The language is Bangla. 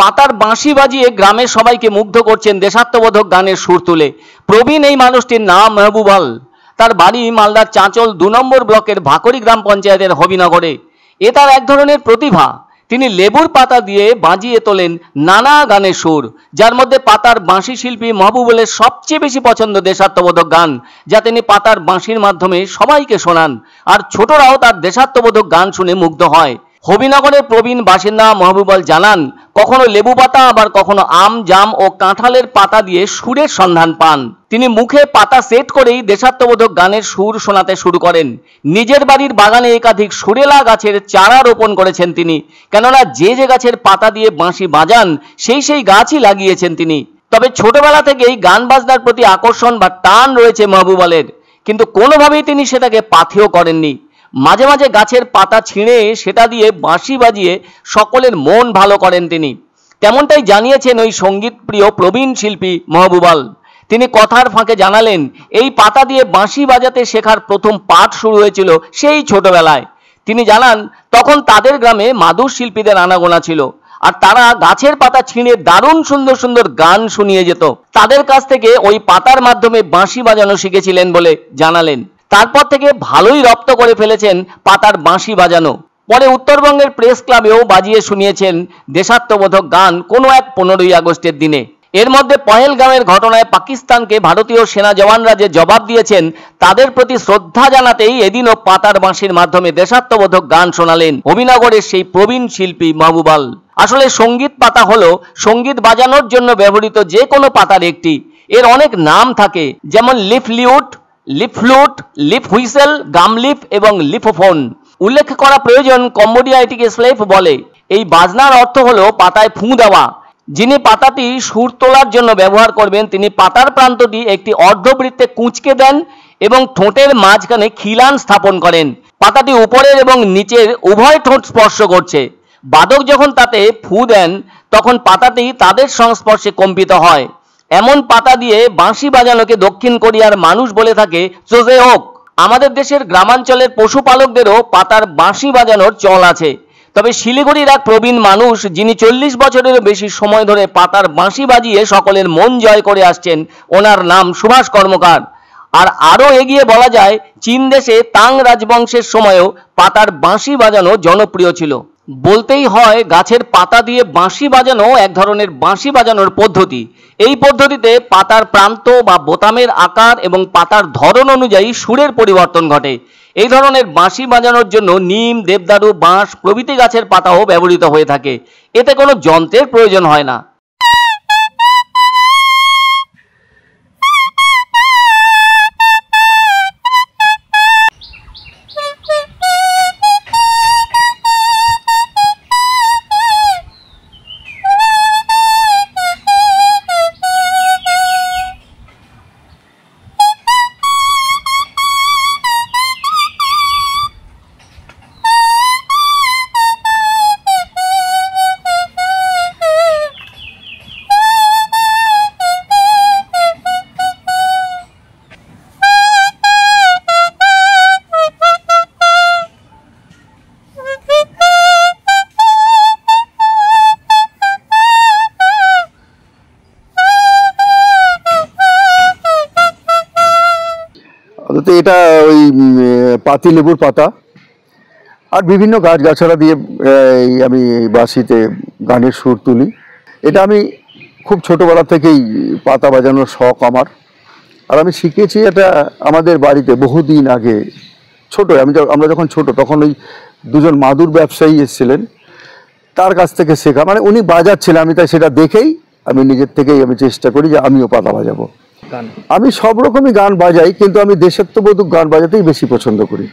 পাতার বাঁশি বাজিয়ে গ্রামের সবাইকে মুগ্ধ করছেন দেশাত্মবোধক গানের সুর তুলে। প্রবীণ এই মানুষটির নাম মেহবুবাল। তার বাড়ি মালদার চাঁচল 2 নম্বর ব্লকের ভাকরি গ্রাম পঞ্চায়েতের হবিনগরে। এ তার এক ধরনের প্রতিভা। তিনি লেবুর পাতা দিয়ে বাজিয়ে তোলেন নানা গানের সুর, যার মধ্যে পাতার বাঁশি শিল্পী মেহবুবালের সবচেয়ে বেশি পছন্দ দেশাত্মবোধক গান, যা তিনি পাতার বাঁশির মাধ্যমে সবাইকে শোনান। আর ছোটরাও তার দেশাত্মবোধক গান শুনে মুগ্ধ হয়। হবিনগরের প্রবীণ বাসিন্দা মেহবুবাল জানান, কখনো লেবু পাতা আবার কখনো আম, জাম ও কাঁঠালের পাতা দিয়ে সুরের সন্ধান পান। তিনি মুখে পাতা সেট করেই দেশাত্মবোধক গানের সুর শোনাতে শুরু করেন। নিজের বাড়ির বাগানে একাধিক সুরেলা গাছের চারা রোপণ করেছেন তিনি, কেননা যে যে গাছের পাতা দিয়ে বাঁশি বাজান সেই গাছই লাগিয়েছেন তিনি। তবে ছোটবেলা থেকেই গান বাজনার প্রতি আকর্ষণ বা টান রয়েছে মেহবুবালের, কিন্তু কোনোভাবেই তিনি সেটাকে পাথেয় করেননি। মাঝে মাঝে গাছের পাতা ছিঁড়ে সেটা দিয়ে বাঁশি বাজিয়ে সকলের মন ভালো করেন তিনি। তেমনটাই জানিয়েছেন ওই সঙ্গীত প্রিয় প্রবীণ শিল্পী মেহবুবাল। তিনি কথার ফাঁকে জানালেন, এই পাতা দিয়ে বাঁশি বাজাতে শেখার প্রথম পাঠ শুরু হয়েছিল সেই ছোটবেলায়। তিনি জানান, তখন তাদের গ্রামে মাদুর শিল্পীদের আনাগোনা ছিল, আর তারা গাছের পাতা ছিঁড়ে দারুণ সুন্দর সুন্দর গান শুনিয়ে যেত। তাদের কাছ থেকে ওই পাতার মাধ্যমে বাঁশি বাজানো শিখেছিলেন বলে জানালেন। তারপর থেকে ভালোই রপ্ত করে ফেলেছেন পাতার বাঁশি বাজানো। পরে উত্তরবঙ্গের প্রেস ক্লাবেও বাজিয়ে শুনিয়েছেন দেশাত্মবোধক গান কোনো এক 15ই আগস্টের দিনে। এর মধ্যে পহেলগাঁওয়ের ঘটনায় পাকিস্তানকে ভারতীয় সেনা জওয়ানরা যে জবাব দিয়েছেন, তাদের প্রতি শ্রদ্ধা জানাতেই এদিনও পাতার বাঁশির মাধ্যমে দেশাত্মবোধক গান শোনালেন হবিনগরের সেই প্রবীণ শিল্পী মেহবুবাল। আসলে সঙ্গীত পাতা হলো সঙ্গীত বাজানোর জন্য ব্যবহৃত যে কোনো পাতার একটি। এর অনেক নাম থাকে, যেমন leaf lute, lip flute, lip whistle, gum leaf এবং লিপোফোন। উল্লেখ করা প্রয়োজন, কম্বোডিয়া এটিকে স্লেফ বলে। এই বাজনার অর্থ হলো পাতায় ফুঁ দেওয়া। যিনি পাতাটি সুর তোলার জন্য ব্যবহার করবেন, তিনি পাতার প্রান্তটি একটি অর্ধবৃত্তে কুঁচকে দেন এবং ঠোঁটের মাঝখানে খিলান স্থাপন করেন। পাতাটি উপরের এবং নিচের উভয় ঠোঁট স্পর্শ করছে। বাদক যখন তাতে ফুঁ দেন, তখন পাতাটি তাদের সংস্পর্শে কম্পিত হয়। এমন পাতা দিয়ে বাঁশি বাজানোকে দক্ষিণ কোরিয়ার মানুষ বলে থাকে চোজেওক। আমাদের দেশের গ্রামাঞ্চলের পশুপালকদেরও পাতার বাঁশি বাজানোর চল আছে। তবে শিলিগুড়ির এক প্রবীণ মানুষ, যিনি 40 বছরেরও বেশি সময় ধরে পাতার বাঁশি বাজিয়ে সকলের মন জয় করে আসছেন, ওনার নাম সুভাষ কর্মকার। আর আরও এগিয়ে বলা যায়, চীন দেশে তাং রাজবংশের সময়ও পাতার বাঁশি বাজানো জনপ্রিয় ছিল। বলতেই হয়, গাছের পাতা দিয়ে বাঁশি বাজানো এক ধরনের বাঁশি বাজানোর পদ্ধতি। এই পদ্ধতিতে পাতার প্রান্ত বা বোতামের আকার এবং পাতার ধরন অনুযায়ী সুরের পরিবর্তন ঘটে। এই ধরনের বাঁশি বাজানোর জন্য নিম, দেবদারু, বাঁশ প্রভৃতি গাছের পাতাও ব্যবহৃত হয়ে থাকে। এতে কোনো যন্ত্রের প্রয়োজন হয় না। এটা ওই পাতি লেবুর পাতা আর বিভিন্ন গাছগাছড়া দিয়ে আমি বাঁশিতে গানের সুর তুলি। এটা আমি খুব ছোটোবেলা থেকেই পাতা বাজানোর শখ আমার। আর আমি শিখেছি এটা আমাদের বাড়িতে বহুদিন আগে। আমরা যখন ছোট, তখন ওই দুজন মাদুর ব্যবসায়ী এসেছিলেন, তার কাছ থেকে শেখা। মানে উনি বাজাচ্ছিলেন, আমি তাই সেটা দেখেই আমি নিজের থেকেই আমি চেষ্টা করি যে আমিও পাতা বাজাবো। আমি সব রকমই গান বাজাই, কিন্তু আমি দেশাত্মবোধক গান বাজাতেই বেশি পছন্দ করি।